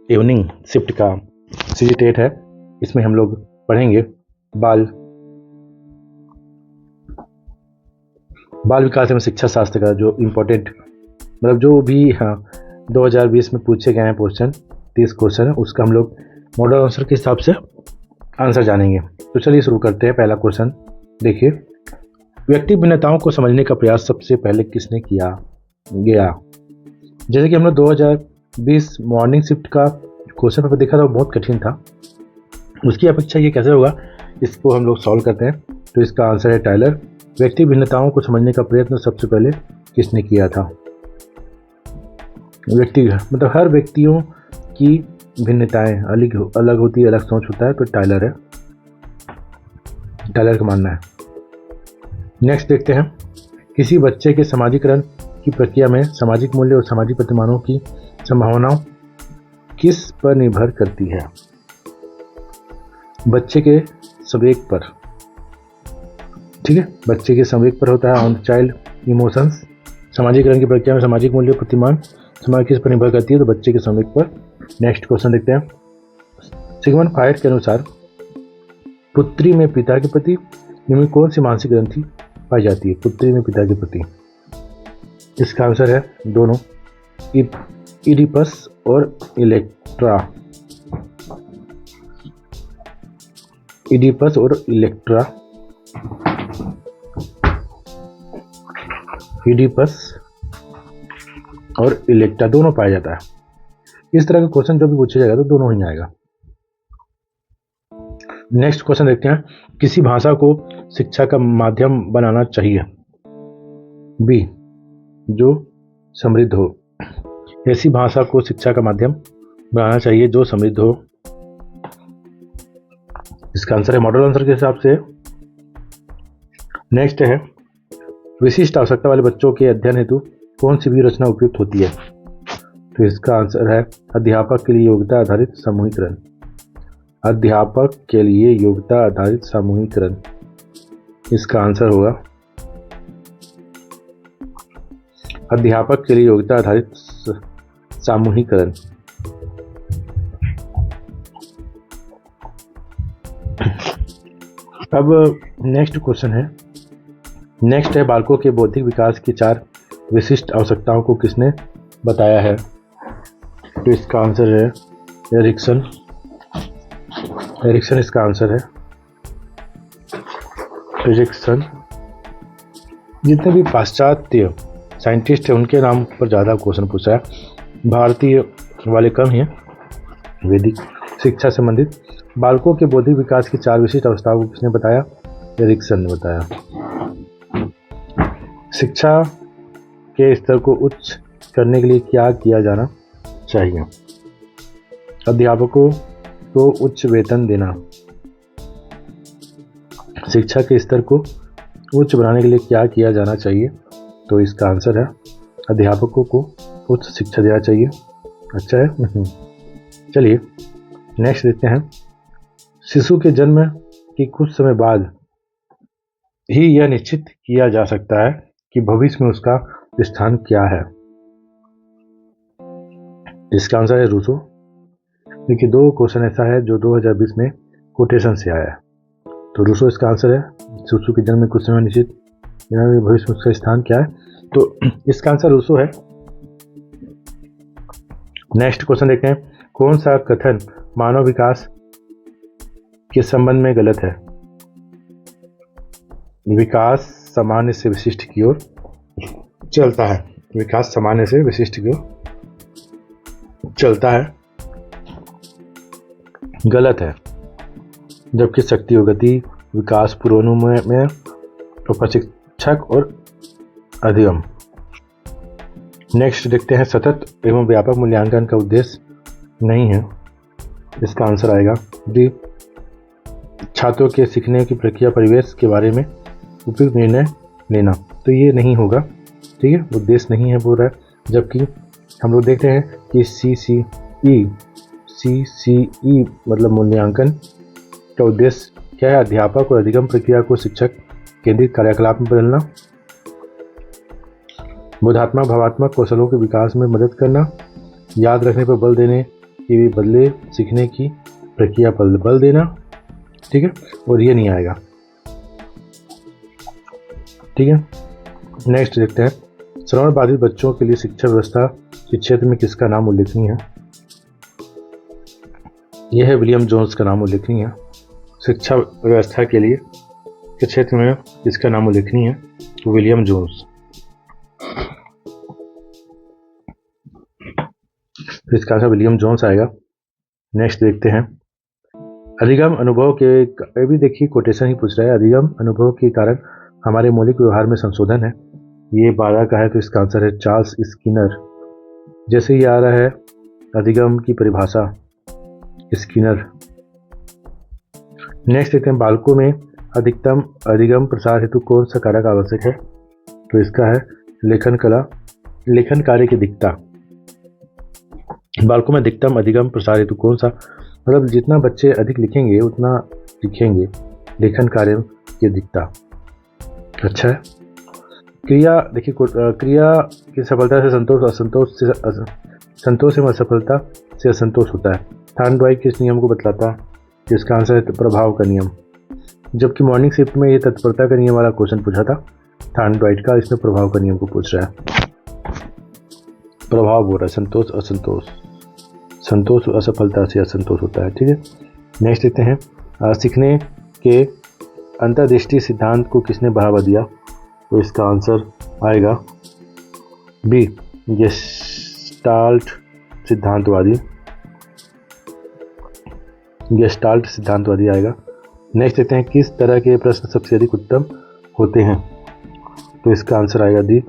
Evening shift का सीजी8 है। इसमें हम लोग पढ़ेंगे बाल विकास एवं शिक्षा शास्त्र का जो इम्पोर्टेंट मतलब जो भी 2020 में पूछे गए हैं क्वेश्चन, 30 क्वेश्चन है, उसका हम लोग मॉडल आंसर के हिसाब से आंसर जानेंगे। तो चलिए शुरू करते हैं। पहला क्वेश्चन देखिए, व्यक्ति भिन्नताओं को समझने का प्रयास सबसे पहले किसने किया गया? जैसे कि हम लोग 2020 मॉर्निंग शिफ्ट का क्वेश्चन पेपर देखा था, वो बहुत कठिन था। उसकी अपेक्षा ये कैसे होगा, इसको हम लोग सॉल्व करते हैं। तो इसका आंसर है टायलर। व्यक्ति भिन्नताओं को समझने का प्रयत्न सबसे पहले किसने किया था? व्यक्ति मतलब हर व्यक्तियों की भिन्नताएं अलग होती है, अलग सोच होता है, तो टायलर है, टायलर का मानना है। नेक्स्ट देखते हैं, किसी बच्चे के समाजीकरण की प्रक्रिया में सामाजिक मूल्य और सामाजिक प्रतिमानों की संभावनाओं किस पर निर्भर करती है? बच्चे के संवेग पर, ठीक है, बच्चे के संवेग पर होता है, ऑन चाइल्ड इमोशंस। सामाजिकरण की प्रक्रिया में सामाजिक मूल्य प्रतिमान समाज किस पर निर्भर करती है? तो बच्चे के संवेग पर। नेक्स्ट क्वेश्चन देखते हैं, सिगमंड फ्रायड के अनुसार पुत्री में पिता के प्रति निम्न कौन सी मानसिक ग्रंथि पाई जाती है? पुत्री में पिता के प्रति, इसका आंसर है दोनों, इडिपस और इलेक्ट्रा। इडिपस और इलेक्ट्रा, इडिपस और इलेक्ट्रा दोनों पाया जाता है। इस तरह का क्वेश्चन जो भी पूछा जाएगा तो दोनों ही आएगा। नेक्स्ट क्वेश्चन देखते हैं, किसी भाषा को शिक्षा का माध्यम बनाना चाहिए? बी, जो समृद्ध हो। ऐसी भाषा को शिक्षा का माध्यम बनाना चाहिए जो समृद्ध हो। इसका आंसर है मॉडल आंसर के हिसाब से। नेक्स्ट है, विशिष्ट आवश्यकता वाले बच्चों के अध्ययन हेतु कौन सी भी रचना उपयुक्त होती है? तो इसका आंसर है अध्यापक के लिए योग्यता आधारित समूहीकरण। अध्यापक के लिए योग्यता आधारित समूहीकरण, इसका आंसर होगा अध्यापक के लिए योग्यता आधारित समूहीकरण। अब नेक्स्ट क्वेश्चन है, नेक्स्ट है, बालकों के बौद्धिक विकास की 4 विशिष्ट आवश्यकताओं को किसने बताया है? तो इसका आंसर है एरिक्सन। एरिक्सन इसका आंसर है, एरिक्सन। जितने भी पाश्चात्य साइंटिस्ट हैं उनके नाम पर ज़्यादा क्वेश्चन पूछा है, भारतीय वाले कम ही हैं। वैदिक शिक्षा संबंधित बालकों के बौद्धिक विकास की 4 विशिष्ट अवस्थाओं को किसने बताया? एरिक्सन ने बताया। शिक्षा के स्तर को उच्च करने के लिए क्या किया जाना चाहिए? अध्यापकों को उच्च वेतन देना। शिक्षा के स्तर को उच्च बनाने के लिए क्या किया जाना चाहिए? तो इसका आंसर है अध्यापकों को उच्च शिक्षा देना चाहिए। अच्छा है। चलिए नेक्स्ट देखते हैं, शिशु के जन्म के कुछ समय बाद ही यह निश्चित किया जा सकता है कि भविष्य में उसका स्थान क्या है? इसका आंसर है रूसो। देखिए 2 क्वेश्चन ऐसा है जो 2020 में कोटेशन से आया है, तो रूसो इसका आंसर है। शिशु के जन्म में कुछ समय निश्चित भविष्य में उसका स्थान क्या है? तो इसका आंसर रूसो है। नेक्स्ट क्वेश्चन देखते हैं, कौन सा कथन मानव विकास के संबंध में गलत है? विकास सामान्य से विशिष्ट की ओर चलता है। विकास सामान्य से विशिष्ट की ओर चलता है, गलत है। जबकि शक्ति और गति विकास पूर्वानुमान में तो प्रशिक्षक और अधिगम। नेक्स्ट देखते हैं, सतत एवं व्यापक मूल्यांकन का उद्देश्य नहीं है। इसका आंसर आएगा डी, छात्रों के सीखने की प्रक्रिया परिवेश के बारे में उपयुक्त निर्णय लेना। तो ये नहीं होगा, ठीक है, उद्देश्य नहीं है पूरा। जबकि हम लोग देखते हैं कि CCE मतलब मूल्यांकन का उद्देश्य क्या है? अध्यापक और अधिगम प्रक्रिया को शिक्षक केंद्रित कार्यकलाप में बदलना, बोधात्मक भावात्मक कौशलों के विकास में मदद करना, याद रखने पर बल देने कि भी बदले सीखने की प्रक्रिया पर बल देना, ठीक है, और ये नहीं आएगा, ठीक है। नेक्स्ट देखते हैं, श्रवण बाधित बच्चों के लिए शिक्षा व्यवस्था के क्षेत्र में किसका नाम उल्लेखनीय है? यह है विलियम जोन्स का नाम उल्लेखनीय है। शिक्षा व्यवस्था के लिए के क्षेत्र में किसका नाम उल्लेखनीय है? William Jones. तो इसका आंसर विलियम जोन्स आएगा। नेक्स्ट देखते हैं, अधिगम अनुभव के, अभी देखिए कोटेशन ही पूछ रहा है, अधिगम अनुभव के कारण हमारे मौलिक व्यवहार में संशोधन है, ये 12 का है, तो इसका आंसर है चार्ल्स स्किनर। जैसे ही आ रहा है अधिगम की परिभाषा, स्किनर। नेक्स्ट देखते हैं, बालकों में अधिकतम अधिगम प्रसार हेतु कौन सा कारक आवश्यक है? तो इसका है लेखन कला, लेखन कार्य की दिक्कता। बालकों में अधिकतम अधिगम प्रसार हेतु कौन सा, मतलब जितना बच्चे अधिक लिखेंगे उतना लिखेंगे, लेखन कार्य की दिक्कता। अच्छा है। क्रिया देखिए, क्रिया की सफलता से संतोष, संतोष से असफलता से असंतोष होता है। थॉर्नडाइक किस नियम को बतलाता है? जिसका आंसर है प्रभाव का नियम। जबकि मॉर्निंग शिफ्ट में ये तत्परता का नियम वाला क्वेश्चन पूछा था थॉर्नडाइक का, इसमें प्रभाव का नियम को पूछ रहा है। प्रभाव बोल रहा है, संतोष असंतोष, संतोष असफलता से असंतोष होता है, ठीक है। नेक्स्ट देखते हैं, सीखने के अंतर्दृष्टि सिद्धांत को किसने बढ़ावा दिया? तो इसका आंसर आएगा बी, गेस्टाल्ट सिद्धांतवादी, गेस्टाल्ट सिद्धांतवादी आएगा। नेक्स्ट देखते हैं, किस तरह के प्रश्न सबसे अधिक उत्तम होते हैं? तो इसका आंसर आएगा डी,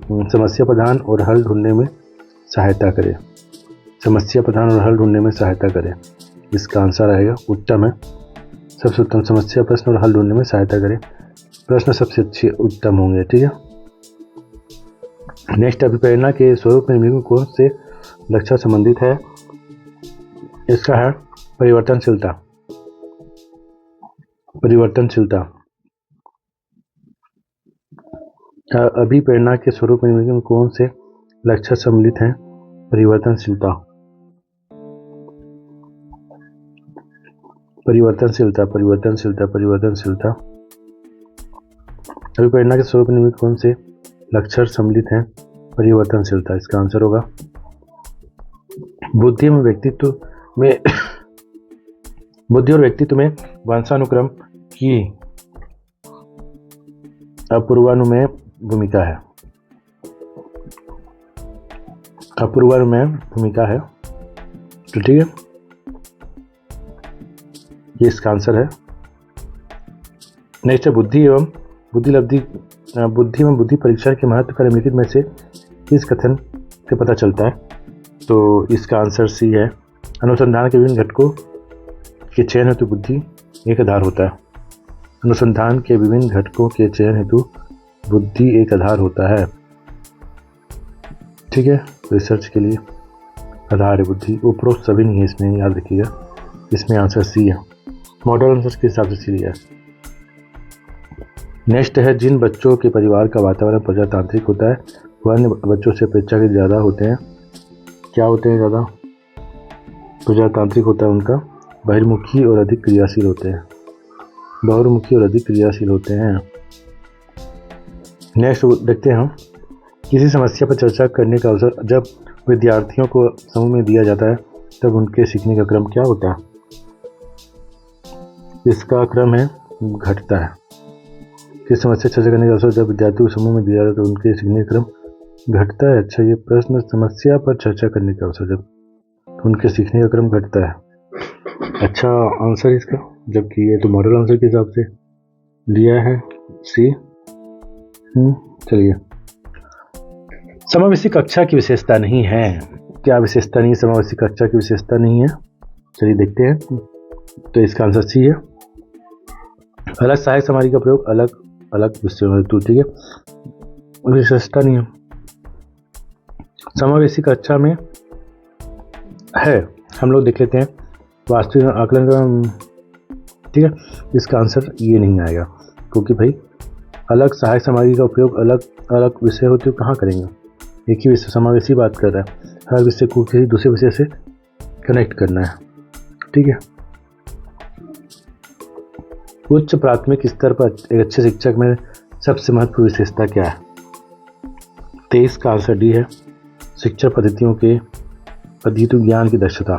समस्या प्रधान और हल ढूंढने में सहायता करे, समस्या प्रधान और हल ढूंढने में सहायता करे। इसका आंसर आएगा उत्तम है, सबसे उत्तम समस्या प्रश्न और हल ढूंढने में सहायता करे, प्रश्न सबसे अच्छे उत्तम होंगे, ठीक है। नेक्स्ट, अभिप्रेरणा के स्वरूप में निम्नलिखित कौन से लक्षण संबंधित है? इसका है परिवर्तनशीलता, परिवर्तनशीलता। अभिप्रेरणा के स्वरूप में निम्नलिखित कौन से लक्षण सम्मिलित हैं? परिवर्तनशीलता, परिवर्तनशीलता, परिवर्तनशीलता, परिवर्तनशीलता। अभिप्रेरणा के स्वरूप में निम्नलिखित कौन से लक्षण सम्मिलित हैं? परिवर्तनशीलता। इसका आंसर होगा बुद्धि में व्यक्तित्व में बुद्धि और व्यक्तित्व में वंशानुक्रम की अपूर्वानुमेय भूमिका है, अपूर्वानुमेय भूमिका है, तो ठीक है, ये इसका आंसर है। नेक्स्ट है, बुद्धि एवं बुद्धिलब्धि, बुद्धि एवं बुद्धि परीक्षण के महत्व का निम्नलिखित में से किस कथन से पता चलता है? तो इसका आंसर सी है, अनुसंधान के विभिन्न घटकों के चयन हेतु बुद्धि एक आधार होता है। अनुसंधान के विभिन्न घटकों के चयन हेतु बुद्धि एक आधार होता है, ठीक है। रिसर्च के लिए आधार है बुद्धि, उपरोक्त सभी नहीं है इसमें, याद रखिएगा। इसमें आंसर सी है, मॉडल आंसर के हिसाब से सी लिया है। नेक्स्ट है, जिन बच्चों के परिवार का वातावरण प्रजातांत्रिक होता है वह अन्य बच्चों से अपेक्षाकृत ज़्यादा होते हैं, क्या होते हैं? ज़्यादा प्रजातांत्रिक होता है उनका, बहिर्मुखी और अधिक क्रियाशील होते हैं, बहुमुखी और अधिक क्रियाशील होते हैं। नेक्स्ट देखते हैं हम, किसी समस्या पर चर्चा करने का अवसर जब विद्यार्थियों को समूह में दिया जाता है तब उनके सीखने का क्रम क्या होता है? इसका क्रम है घटता है। किस समस्या चर्चा करने का अवसर जब विद्यार्थियों को समूह में दिया जाता है तो उनके सीखने का क्रम घटता है। अच्छा, ये प्रश्न समस्या पर चर्चा करने का अवसर जब तो उनके सीखने का क्रम घटता है। अच्छा आंसर इसका, जबकि ये तो मॉडल आंसर के हिसाब से दिया है सी। चलिए, समावेशी कक्षा की विशेषता नहीं है, क्या विशेषता नहीं है? समावेशी कक्षा की विशेषता नहीं है, चलिए देखते हैं। तो इसका आंसर सी है, अलग सहायक सामग्री का प्रयोग अलग अलग विषयों में हेतु, ठीक है, विशेषता नहीं है। समावेशी कक्षा में है, हम लोग देख लेते हैं वास्तविक आकलन का, ठीक है। इसका आंसर ये नहीं आएगा, क्योंकि भाई अलग सहायक सामग्री का उपयोग अलग अलग विषय होते हुए कहाँ करेंगे? एक ही विषय समावेशी बात कर रहा है, हर विषय को किसी दूसरे विषय से कनेक्ट करना है। ठीक है। उच्च प्राथमिक स्तर पर एक अच्छे शिक्षक में सबसे महत्वपूर्ण विशेषता क्या है? 23 का आंसर डी है, शिक्षण पद्धतियों ज्ञान की दक्षता।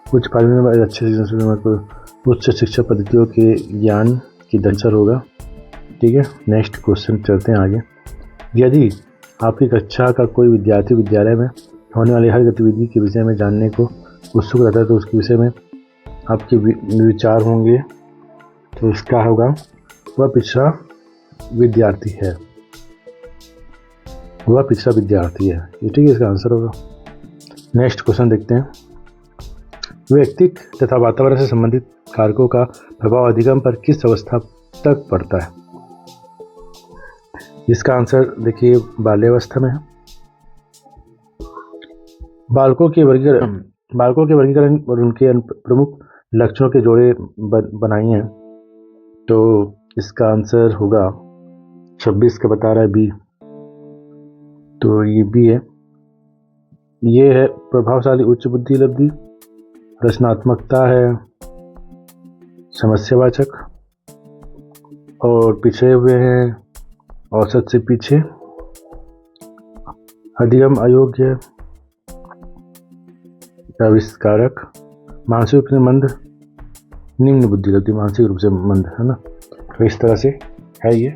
उच्च प्राथमिक में अच्छे उच्च शिक्षा पद्धतियों के ज्ञान की दक्षता होगा। ठीक है। नेक्स्ट क्वेश्चन चलते हैं आगे। यदि आपकी कक्षा का कोई विद्यार्थी विद्यालय में होने वाली हर गतिविधि के विषय में जानने को उत्सुक रहता है तो उसके विषय में आपके विचार होंगे, तो इसका होगा वह पिछड़ा विद्यार्थी है। वह पिछड़ा विद्यार्थी है, ये ठीक है, इसका आंसर होगा। नेक्स्ट क्वेश्चन देखते हैं। व्यक्तित्व तथा वातावरण से संबंधित कारकों का प्रभाव अधिगम पर किस अवस्था तक पड़ता है? इसका आंसर देखिए बाल्यावस्था में है। बालकों के वर्गीकरण और उनके प्रमुख लक्षणों के जोड़े बनाई हैं, तो इसका आंसर होगा 26 का बता रहा है बी, तो ये बी है। ये है प्रभावशाली उच्च बुद्धि लब्धि, रचनात्मकता है, समस्यावाचक और पिछड़े हुए हैं औसत से पीछे, अधिगम अयोग्य, आविष्कारक, मानसिक रूप से मंद, निम्न बुद्धि लब्धि, मानसिक रूप से मंद, है ना। तो इस तरह से है ये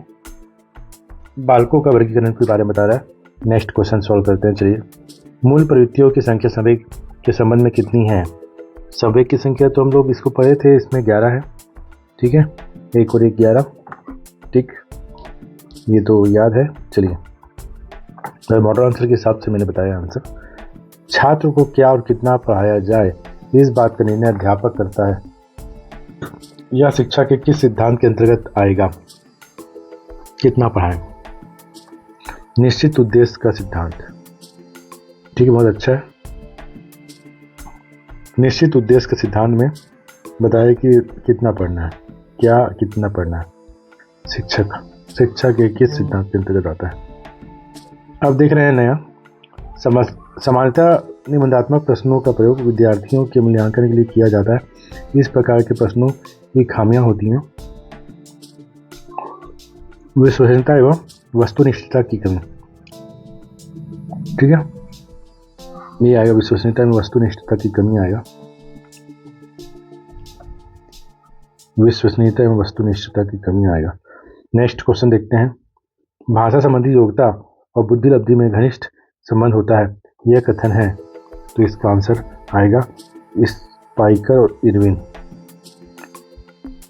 बालकों का वर्गीकरण के बारे में बता रहा है। नेक्स्ट क्वेश्चन सॉल्व करते हैं। चलिए, मूल प्रवृत्तियों की संख्या संवेग के संबंध में कितनी है? संवेग की संख्या तो हम लोग इसको पढ़े थे, इसमें 11 है। ठीक है, 1 और 1 11। ठीक, ये तो याद है। चलिए, मॉडल आंसर के हिसाब से मैंने बताया आंसर। छात्र को क्या और कितना पढ़ाया जाए, इस बात का निर्णय अध्यापक करता है। यह शिक्षा के किस सिद्धांत के अंतर्गत आएगा? कितना पढ़ाएं? निश्चित उद्देश्य का सिद्धांत। ठीक है, बहुत अच्छा है। निश्चित उद्देश्य के सिद्धांत में बताया कि कितना पढ़ना है, क्या कितना पढ़ना है। शिक्षा के किस सिद्धांत के अंतर्गत आता है? अब देख रहे हैं नया सामान्यतः निबंधात्मक प्रश्नों का प्रयोग विद्यार्थियों के मूल्यांकन के लिए किया जाता है। इस प्रकार के प्रश्नों की खामियां होती हैं: विश्वसनीयता एवं वस्तुनिष्ठता की कमी। ठीक है, ये आएगा, विश्वसनीयता एवं वस्तुनिष्ठता की कमी आएगा। विश्वसनीयता एवं वस्तुनिष्ठता की कमी आएगा। नेक्स्ट क्वेश्चन देखते हैं। भाषा संबंधी योग्यता और बुद्धि लब्धि में घनिष्ठ संबंध होता है, यह कथन है, तो इसका आंसर आएगा स्पाइकर और इरविन।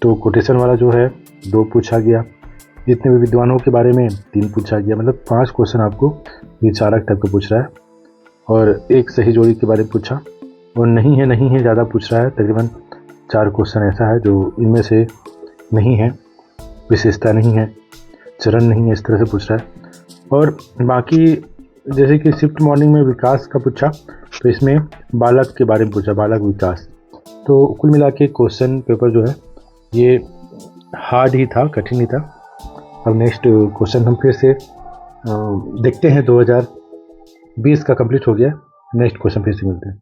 तो कोटेशन वाला जो है 2 पूछा गया, जितने भी विद्वानों के बारे में 3 पूछा गया, मतलब 5 क्वेश्चन आपको विचारक टाइप का पूछ रहा है, और 1 सही जोड़ी के बारे में पूछा, और नहीं है ज़्यादा पूछ रहा है। तकरीबन 4 क्वेश्चन ऐसा है जो इनमें से नहीं है, विशेषता नहीं है, चरण नहीं है, इस तरह से पूछ रहा है। और बाकी जैसे कि शिफ्ट मॉर्निंग में विकास का पूछा, तो इसमें बालक के बारे में पूछा, बालक विकास। तो कुल मिला के क्वेश्चन पेपर जो है ये हार्ड ही था, कठिन ही था। अब नेक्स्ट क्वेश्चन हम फिर से देखते हैं। 2020 का कंप्लीट हो गया। नेक्स्ट क्वेश्चन फिर से मिलते हैं।